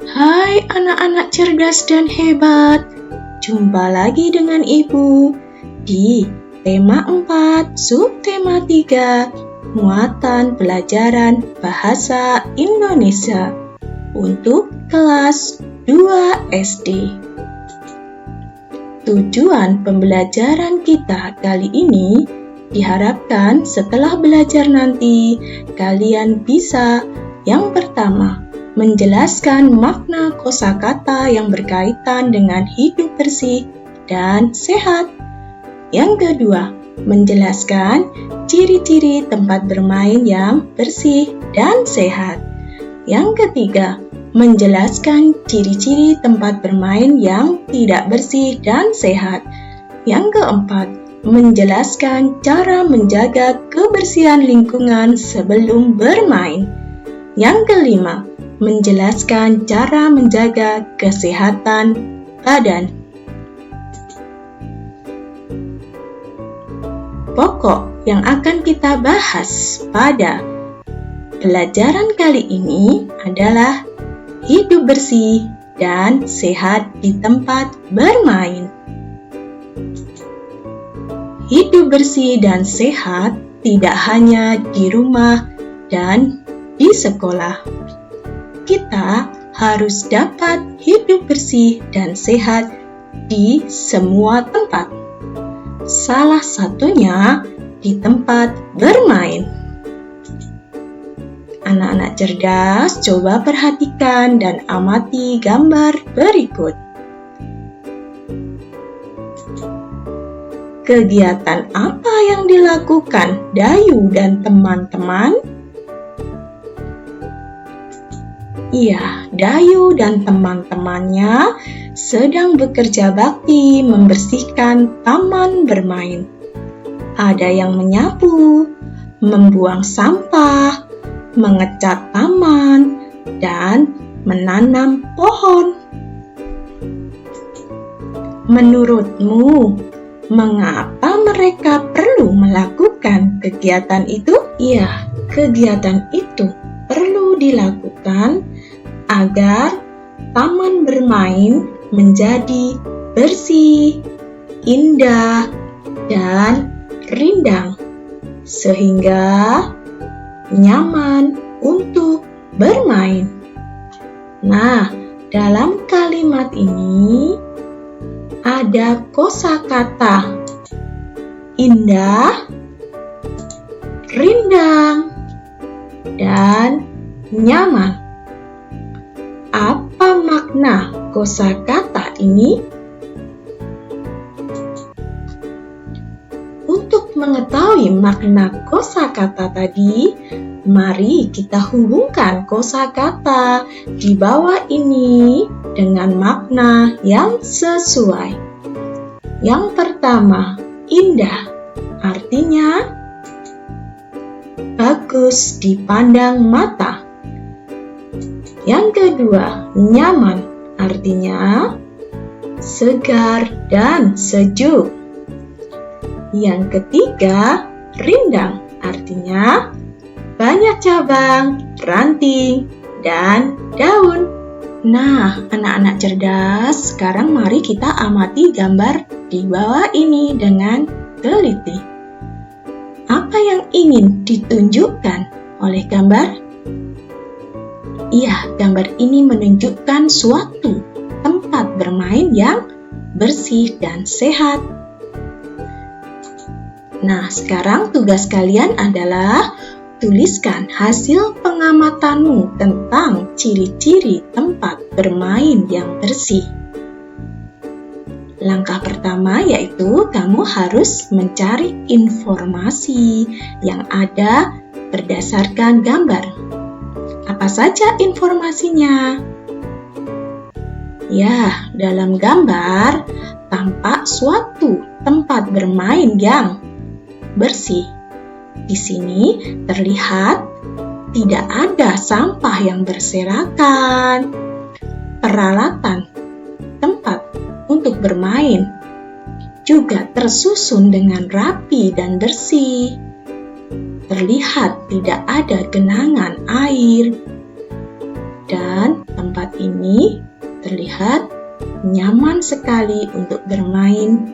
Hai anak-anak cerdas dan hebat, jumpa lagi dengan Ibu di tema 4, subtema 3, muatan pelajaran bahasa Indonesia untuk kelas 2 SD. Tujuan pembelajaran kita kali ini diharapkan setelah belajar nanti kalian bisa yang pertama menjelaskan makna kosakata yang berkaitan dengan hidup bersih dan sehat. Yang kedua, menjelaskan ciri-ciri tempat bermain yang bersih dan sehat. Yang ketiga, menjelaskan ciri-ciri tempat bermain yang tidak bersih dan sehat. Yang keempat, menjelaskan cara menjaga kebersihan lingkungan sebelum bermain. Yang kelima, menjelaskan cara menjaga kesehatan badan. Pokok yang akan kita bahas pada pelajaran kali ini adalah hidup bersih dan sehat di tempat bermain. Hidup bersih dan sehat tidak hanya di rumah dan di sekolah. Kita harus dapat hidup bersih dan sehat di semua tempat. Salah satunya di tempat bermain. Anak-anak cerdas, coba perhatikan dan amati gambar berikut. Kegiatan apa yang dilakukan Dayu dan teman-teman? Iya, Dayu dan teman-temannya sedang bekerja bakti membersihkan taman bermain. Ada yang menyapu, membuang sampah, mengecat taman, dan menanam pohon. Menurutmu, mengapa mereka perlu melakukan kegiatan itu? Iya, kegiatan itu perlu dilakukan agar taman bermain menjadi bersih, indah, dan rindang, sehingga nyaman untuk bermain. Nah, dalam kalimat ini ada kosakata indah, rindang, dan nyaman. Apa makna kosakata ini? Untuk mengetahui makna kosakata tadi, mari kita hubungkan kosakata di bawah ini dengan makna yang sesuai. Yang pertama, indah, artinya bagus dipandang mata. Yang kedua, nyaman, artinya segar dan sejuk. Yang ketiga, rindang, artinya banyak cabang, ranting, dan daun. Nah, anak-anak cerdas, sekarang mari kita amati gambar di bawah ini dengan teliti. Apa yang ingin ditunjukkan oleh gambar? Iya, gambar ini menunjukkan suatu tempat bermain yang bersih dan sehat. Nah, sekarang tugas kalian adalah tuliskan hasil pengamatanmu tentang ciri-ciri tempat bermain yang bersih. Langkah pertama yaitu kamu harus mencari informasi yang ada berdasarkan gambar. Apa saja informasinya? Ya, dalam gambar tampak suatu tempat bermain yang bersih. Di sini terlihat tidak ada sampah yang berserakan. Peralatan tempat untuk bermain juga tersusun dengan rapi dan bersih. Terlihat tidak ada genangan air dan tempat tempat ini terlihat nyaman sekali untuk bermain.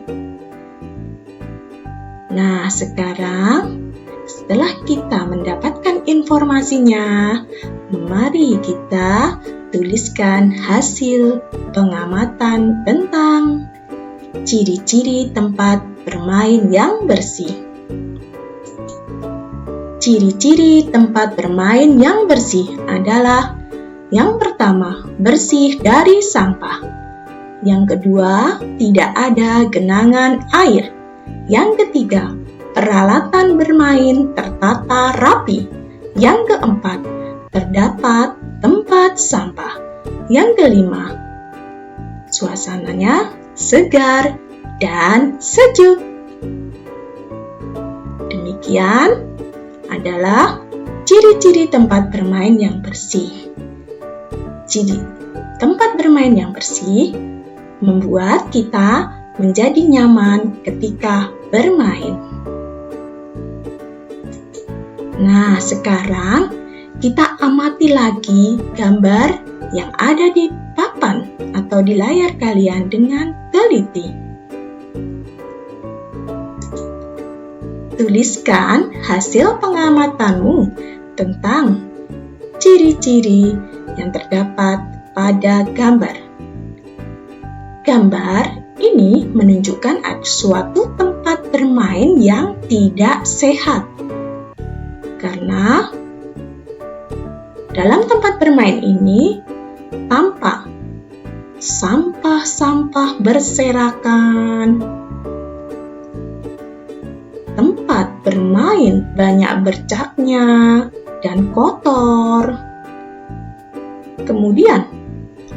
Nah, sekarang setelah kita mendapatkan informasinya, mari kita tuliskan hasil pengamatan tentang ciri-ciri tempat bermain yang bersih. Ciri-ciri tempat bermain yang bersih adalah: yang pertama, bersih dari sampah. Yang kedua, tidak ada genangan air. Yang ketiga, peralatan bermain tertata rapi. Yang keempat, terdapat tempat sampah. Yang kelima, suasananya segar dan sejuk. Demikian adalah ciri-ciri tempat bermain yang bersih. Ciri tempat bermain yang bersih membuat kita menjadi nyaman ketika bermain. Nah, sekarang kita amati lagi gambar yang ada di papan atau di layar kalian dengan teliti. Tuliskan hasil pengamatanmu tentang ciri-ciri yang terdapat pada gambar. Gambar ini menunjukkan suatu tempat bermain yang tidak sehat. Karena dalam tempat bermain ini tampak sampah-sampah berserakan. Tempat bermain banyak bercaknya dan kotor. Kemudian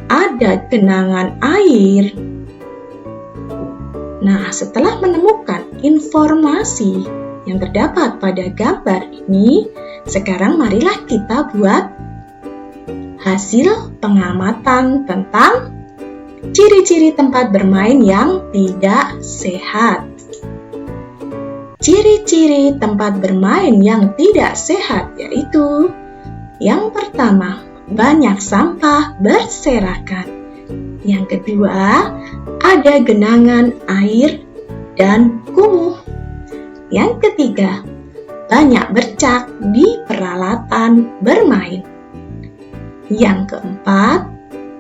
ada genangan air. Nah, setelah menemukan informasi yang terdapat pada gambar ini, sekarang marilah kita buat hasil pengamatan tentang ciri-ciri tempat bermain yang tidak sehat. Ciri-ciri tempat bermain yang tidak sehat yaitu: yang pertama, banyak sampah berserakan. Yang kedua, ada genangan air dan kumuh. Yang ketiga, banyak bercak di peralatan bermain. Yang keempat,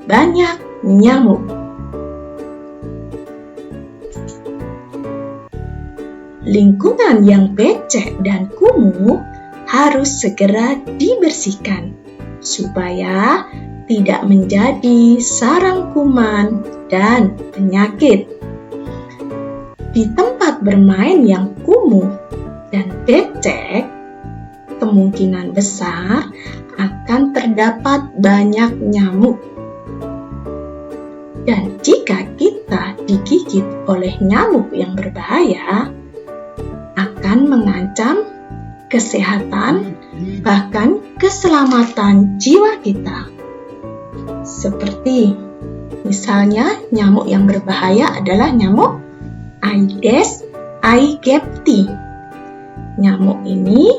banyak nyamuk. Lingkungan yang becek dan kumuh harus segera dibersihkan supaya tidak menjadi sarang kuman dan penyakit. Di tempat bermain yang kumuh dan becek, kemungkinan besar akan terdapat banyak nyamuk. Dan jika kita digigit oleh nyamuk yang berbahaya, akan mengancam kesehatan, bahkan keselamatan jiwa kita. Seperti misalnya nyamuk yang berbahaya adalah nyamuk Aedes aegypti. Nyamuk ini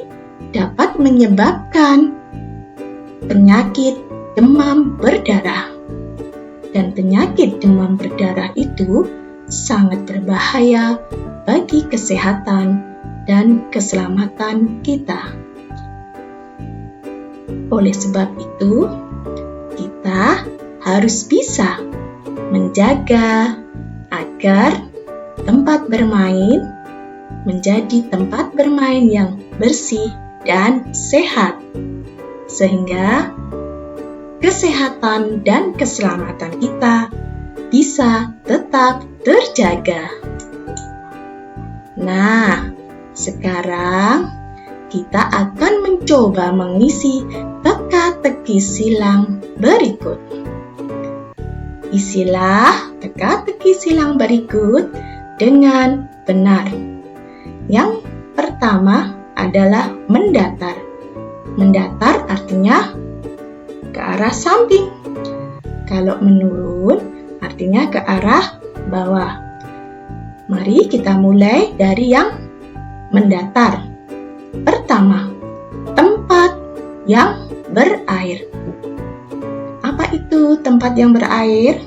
dapat menyebabkan penyakit demam berdarah. Dan penyakit demam berdarah itu sangat berbahaya bagi kesehatan dan keselamatan kita. Oleh sebab itu, kita harus bisa menjaga agar tempat bermain menjadi tempat bermain yang bersih dan sehat, sehingga kesehatan dan keselamatan kita bisa tetap terjaga. Nah, sekarang kita akan mencoba mengisi teka-teki silang berikut. Isilah teka-teki silang berikut dengan benar. Yang pertama adalah mendatar. Mendatar artinya ke arah samping. Kalau menurun artinya ke arah bawah. Mari kita mulai dari yang mendatar. Pertama, tempat yang berair. Apa itu itu tempat yang berair?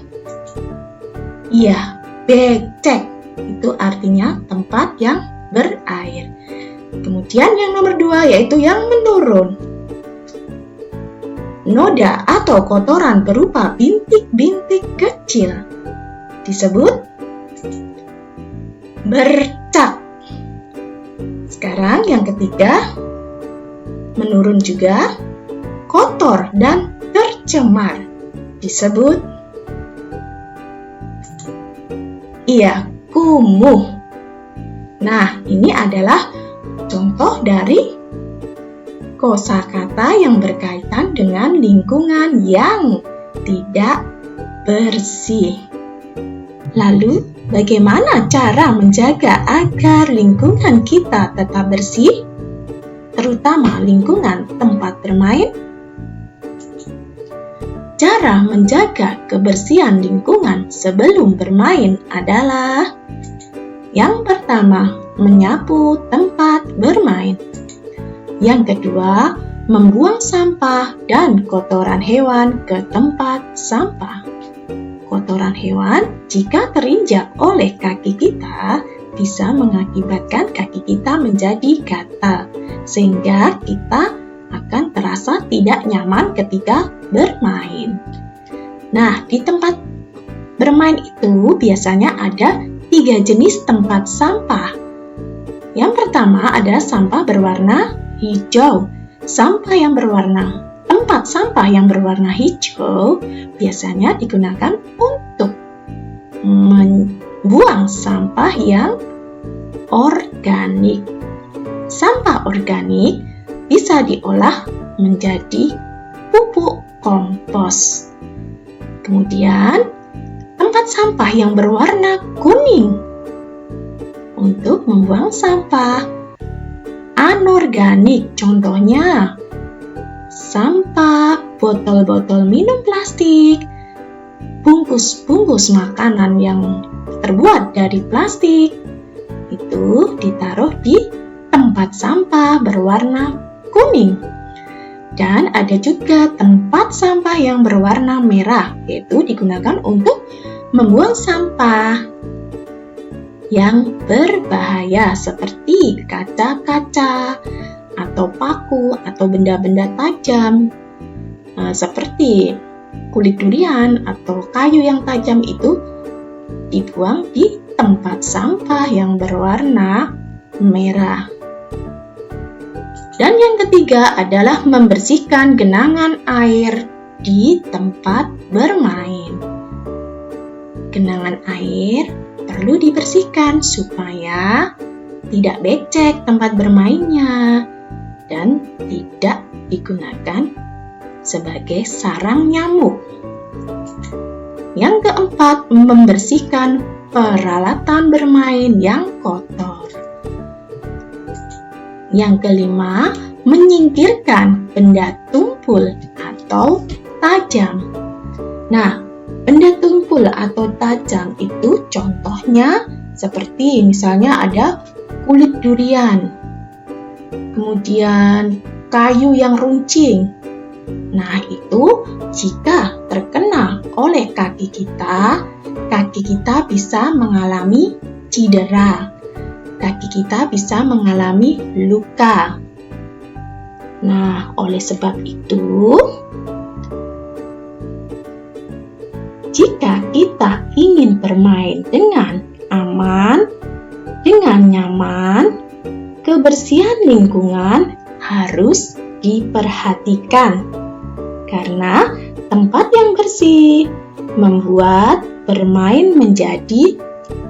Iya, becek. Itu artinya tempat yang berair. Kemudian yang nomor 2 yaitu yang menurun. Noda atau kotoran berupa bintik-bintik kecil disebut bercak. Sekarang yang ketiga, menurun juga, kotor dan tercemar disebut kumuh. Nah, ini adalah contoh dari kosakata yang berkaitan dengan lingkungan yang tidak bersih. Lalu, bagaimana cara menjaga agar lingkungan kita tetap bersih, terutama lingkungan tempat bermain? Cara menjaga kebersihan lingkungan sebelum bermain adalah yang pertama, menyapu tempat bermain. Yang kedua, membuang sampah dan kotoran hewan ke tempat sampah. Kotoran hewan jika terinjak oleh kaki kita bisa mengakibatkan kaki kita menjadi gatal, sehingga kita akan terasa tidak nyaman ketika bermain. Nah, di tempat bermain itu biasanya ada 3 jenis tempat sampah. Yang pertama ada sampah berwarna hijau. Tempat sampah yang berwarna hijau biasanya digunakan untuk membuang sampah yang organik. Sampah organik bisa diolah menjadi pupuk kompos. Kemudian, tempat sampah yang berwarna kuning untuk membuang sampah anorganik, contohnya sampah botol-botol minum plastik, bungkus-bungkus makanan yang terbuat dari plastik, itu ditaruh di tempat sampah berwarna kuning. Dan ada juga tempat sampah yang berwarna merah, yaitu digunakan untuk membuang sampah yang berbahaya seperti kaca-kaca atau paku atau benda-benda tajam seperti kulit durian atau kayu yang tajam, itu dibuang di tempat sampah yang berwarna merah. Dan yang ketiga adalah membersihkan genangan air di tempat bermain. Genangan air perlu dibersihkan supaya tidak becek tempat bermainnya dan tidak digunakan sebagai sarang nyamuk. Yang keempat, membersihkan peralatan bermain yang kotor. Yang kelima, menyingkirkan benda tumpul atau tajam. Nah, benda tumpul atau tajam itu contohnya seperti misalnya ada kulit durian, kemudian kayu yang runcing. Nah, itu jika terkena oleh kaki kita bisa mengalami cedera. Kaki kita bisa mengalami luka. Nah, oleh sebab itu, jika kita ingin bermain dengan aman, dengan nyaman, kebersihan lingkungan harus diperhatikan. Karena tempat yang bersih membuat bermain menjadi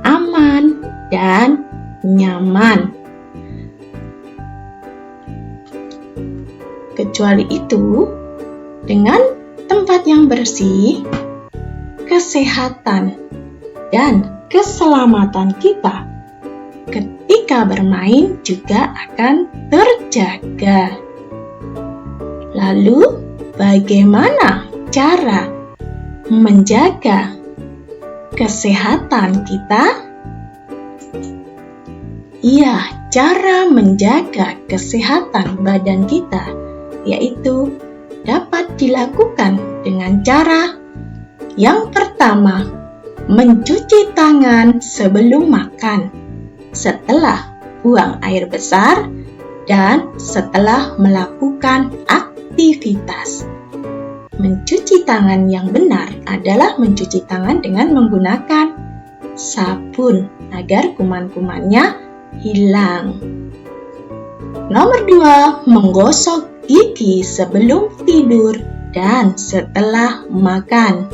aman dan nyaman. Kecuali itu, dengan tempat yang bersih, kesehatan dan keselamatan kita ketika bermain juga akan terjaga. Lalu, bagaimana cara menjaga kesehatan kita? Iya, cara menjaga kesehatan badan kita yaitu dapat dilakukan dengan cara Yang pertama, mencuci tangan sebelum makan, setelah buang air besar, dan setelah melakukan aktivitas. Mencuci tangan yang benar adalah mencuci tangan dengan menggunakan sabun agar kuman-kumannya hilang. Nomor 2, menggosok gigi sebelum tidur dan setelah makan.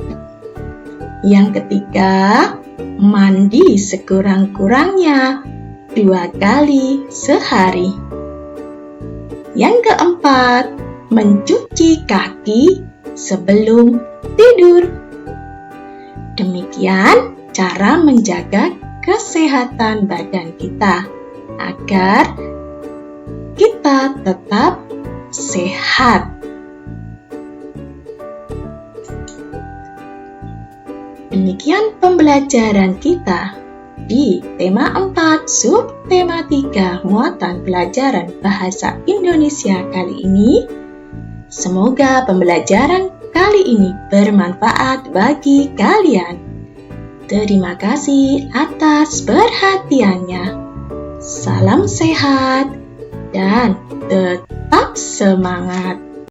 Yang ketiga, mandi sekurang-kurangnya 2 kali sehari. Yang keempat, mencuci kaki sebelum tidur. Demikian cara menjaga kesehatan badan kita agar kita tetap sehat. Demikian pembelajaran kita di tema 4, subtema 3, muatan pelajaran bahasa Indonesia kali ini. Semoga pembelajaran kali ini bermanfaat bagi kalian. Terima kasih atas perhatiannya. Salam sehat dan tetap semangat.